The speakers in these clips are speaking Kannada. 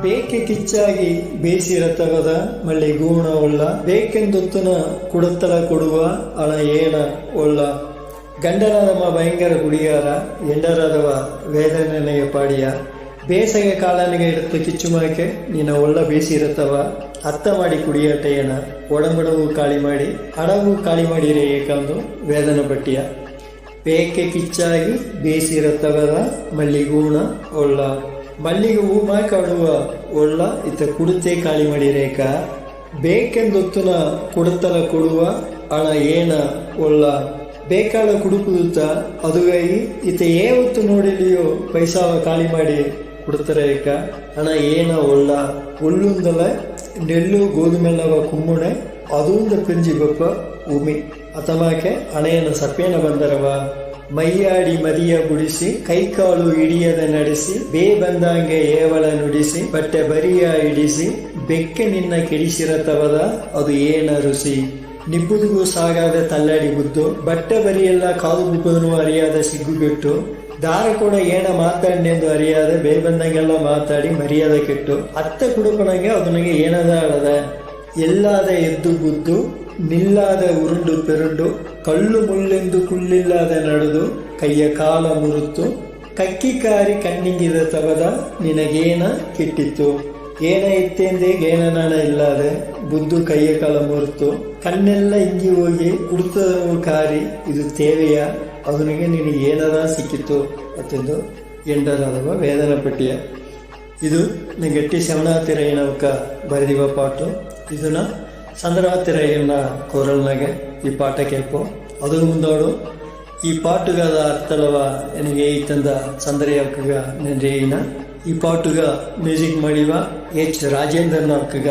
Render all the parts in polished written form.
ಬೇಕೆ ಕಿಚ್ಚಾಗಿ ಬೇಸಿರತವದ ಮಳ್ಳಿ ಗೂಣ ಒಳ್ಳ ಬೇಕೆಂದೊತ್ತುನ ಕುಡತ್ತಲ ಕೊಡುವ ಅಳ ಏಣ ಒಳ್ಳ ಗಂಡನಾದಮ್ಮ ಭಯಂಕರ ಕುಡಿಯಾರ ಎಂಡರಾದವ ವೇದನೆಯ ಪಾಡಿಯ ಬೇಸಗೆ ಕಾಲನಿಗೆ ಇಡುತ್ತ ಕಿಚ್ಚುಮಾಕೆ ನಿನ್ನ ಒಳ್ಳ ಬೇಸಿರತ್ತವ ಅತ್ತ ಮಾಡಿ ಕುಡಿಯಾಟ ಏನ ಒಡಂಬಡವು ಕಾಳಿ ಮಾಡಿ ಹಡವು ಕಾಳಿ ಮಾಡಿರೇ ಏಕಂದು ವೇದನ ಪಟ್ಟಿಯ ಬೇಕೆ ಕಿಚ್ಚಾಗಿ ಬೇಸಿರತ್ತವದ ಮಲ್ಲಿಗೂಣ ಒಳ್ಳ ಮಲ್ಲಿಗೆ ಹೂ ಮಾಕಾಡುವ ಒಳ್ಳ ಇತ್ತ ಕುಡುತ್ತೆ ಕಾಳಿ ಮಾಡಿರೇಕ ಬೇಕೆಂದೊತ್ತುನ ಕುಡತಲ ಕೊಡುವ ಹಣ ಏನ ಒಳ್ಳ ಬೇಕಾದ ಕುಡುಕುದುತ್ತ ಅದುಗಾಗಿ ಇತ್ತ ಏವತ್ತು ನೋಡಿಲಿಯೋ ಪೈಸಾವ ಕಾಳಿ ಮಾಡಿ ಕೊಡ್ತಾರೇಕ ಹಣ ಏನ ಒಳ್ಳ ಒಳ್ಳುಂದಲ ನೆಲ್ಲು ಗೋಧುಮೆಲ್ಲವ ಕುಮ್ಮುಣೆ ಅದೂಂದ ಪಿಂಜಿ ಬಪ್ಪ ಉಮಿ ಅತಮಾಕೆ ಹಣೆಯನ್ನ ಸಪ್ಪೇನ ಬಂದರವ ಮೈಯಾಡಿ ಮದಿಯ ಬುಡಿಸಿ ಕೈಕಾಲು ಹಿಡಿಯದ ನಡೆಸಿ ಬೇ ಬಂದಂಗೆ ಏವಳ ನುಡಿಸಿ ಬಟ್ಟೆ ಬರಿಯ ಹಿಡಿಸಿ ಬೆಕ್ಕೆ ನಿನ್ನ ಕೆಡಿಸಿರತವದ ಅದು ಏನ ರುಸಿ ನಿಬ್ಬುದಿಗೂ ಸಾಗಾದ ತಲ್ಲಾಡಿ ಬುದ್ದು ಬಟ್ಟೆ ಬರಿಯೆಲ್ಲ ಕಾದು ಬುಬ್ಬದನು ಅರಿಯಾದ ಸಿಗ್ಗುಗೆಟ್ಟು ದಾರ ಕೂಡ ಏನ ಮಾತಾಡಿನೆಂದು ಅರಿಯಾದ ಬೇ ಬಂದಂಗೆಲ್ಲ ಮಾತಾಡಿ ಮರ್ಯಾದ ಕೆಟ್ಟು ಅತ್ತ ಕುಡುಕಣಂಗೆ ಅದು ನನಗೆ ಏನದ ಅಳದ ಎಲ್ಲಾದ ಎದ್ದು ಬುದ್ದು ನಿಲ್ಲಾದ ಉರುಂಡು ಪೆರುಂಡು ಕಳ್ಳು ಮುಳ್ಳೆಂದು ಕುಳ್ಳಿಲ್ಲದ ನಡೆದು ಕೈಯ ಕಾಲ ಮುರುತ್ತು ಕಕ್ಕಿ ಕಾರಿ ಕಣ್ಣಿಂಗಿದ ತವದ ನಿನಗೇನ ಕಿಟ್ಟಿತ್ತು ಏನ ಇತ್ತೆಂದೇ ಗೇನನಾಣ ಇಲ್ಲದೆ ಬುದ್ದು ಕೈಯ ಕಾಲ ಮುರುತು ಕಣ್ಣೆಲ್ಲ ಇಂಗಿ ಹೋಗಿ ಕುಡುತ್ತದವು ಕಾರಿ ಇದು ತೇವೆಯ ಅವನಿಗೆ ನಿನಗೆ ಏನದ ಸಿಕ್ಕಿತ್ತು ಅತ್ತೆಂದು ಎಂಡರಾದವ ವೇದನ ಪಟ್ಟಿಯ ಇದು ಗಟ್ಟಿ ಶವಣಾತಿರಯ್ಯನವಕ್ಕ ಬರೆದಿವ ಪಾಟು ಇದನ್ನ ಸಂದ್ರಾತಿರಯ್ಯನ ಕೋರಲ್ನಾಗೆ ಈ ಪಾಠ ಕೇಳ್ಕೊ ಅದು ಮುಂದೋಡು ಈ ಪಾಟುಗಾದ ಅರ್ಥಲವ ನನಗೆ ಈ ತಂದ ಸಂದ್ರಯ್ಯಕ್ಕಗ ನನ್ರೇಯಿನ ಈ ಪಾಟುಗ ಮ್ಯೂಸಿಕ್ ಮಾಡಿವ ಎಚ್ ರಾಜೇಂದ್ರನ ಅಕ್ಕಗ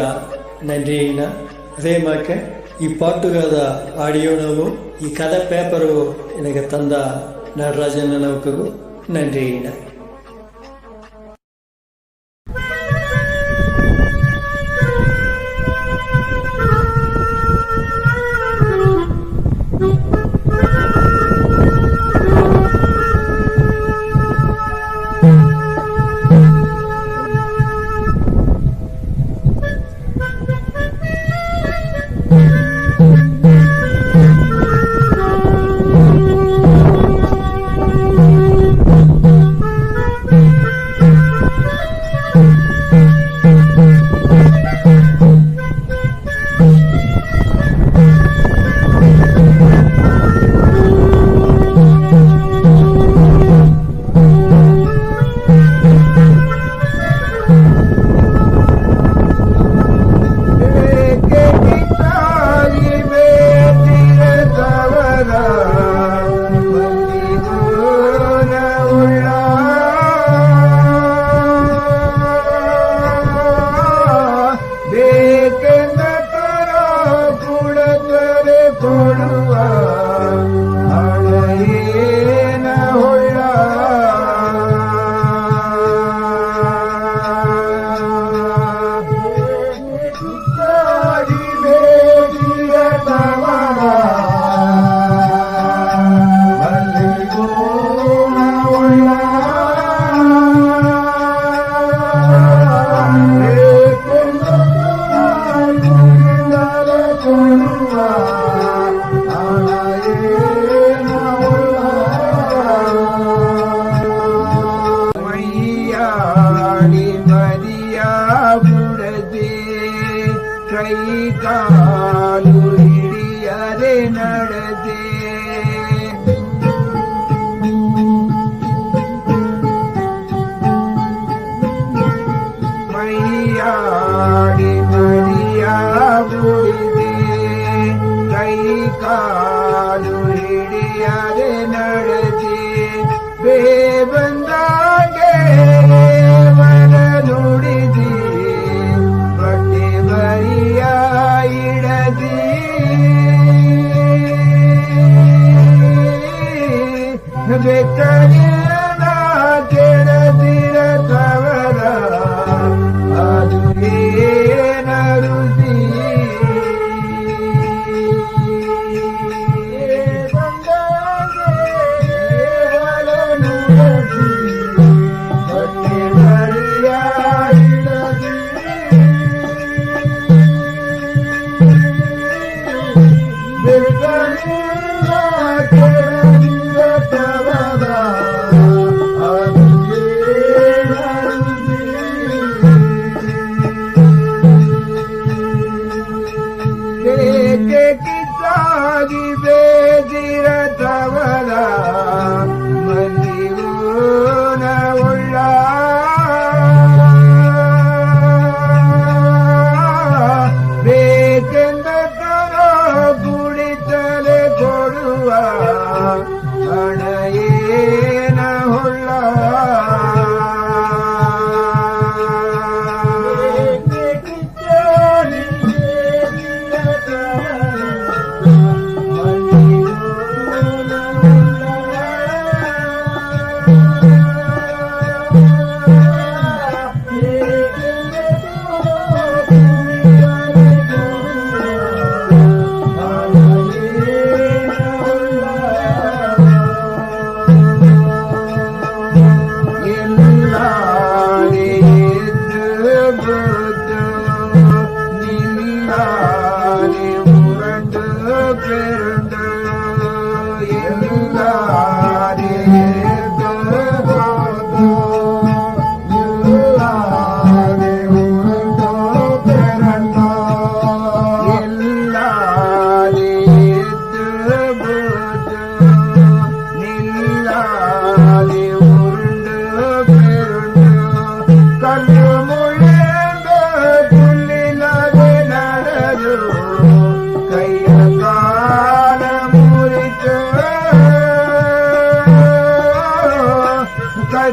ನನ್ರೇಯಿನ ಅದೇ ಮಾಕೆ ಈ ಪಾಟುಗಾದ ಆಡಿಯೋನವು ಈ ಕಥೆ ಪೇಪರು ನನಗೆ ತಂದ ನಟರಾಜನವಕ್ಕಗೂ ನನ್ರೇಯಿನ ಬೆಳಗಿಲ್ಲ ಕೆಳಗಿಲ್ಲ ತವದ ಕಿತ್ತಾಗಿ ಬೇದಿರತವರ ಮಂದಿರೂನ ಉಳ್ಳ ಬೇಕೆಂದ ಕುಡಿತಲೆ ಕೊಡುವ ಹಣಯೇನ ಹೊಳ್ಳ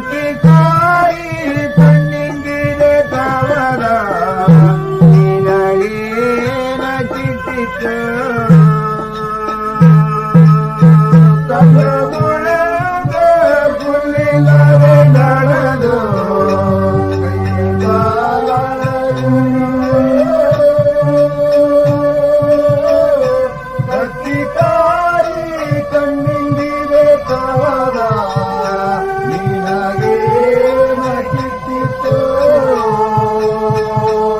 ಕಟ್ಟಿಕಾಯಿ ಕಣ್ಣಿಂದಿದೆ ತವರ ನಿನಗೇನ ಕಿಟ್ಟಿತು ಕಲ್ಲುಗುಳದ ಪುಲ್ಲಿಲ್ಲದೆ ನಡೆದು ಕಟ್ಟಿಕಾಯಿ ಕಣ್ಣಿಂದಿದೆ ತವರ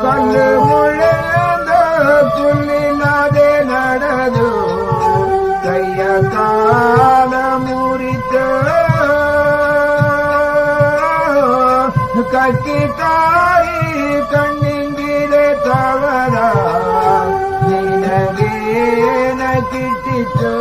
ಕಲ್ಲು ಮುಳ್ಳೆಂದ ಪುಲ್ಲಿಲ್ಲದೆ ನಡೆದು ಕೈಯ ಕಾಲ ಮುರಿತ ಕಟ್ಟಿತಾಯಿ ಕಣ್ಣಿಂದಿದೆ ತವರ ನಿನಗೇನ ಕಿಟ್ಟಿತು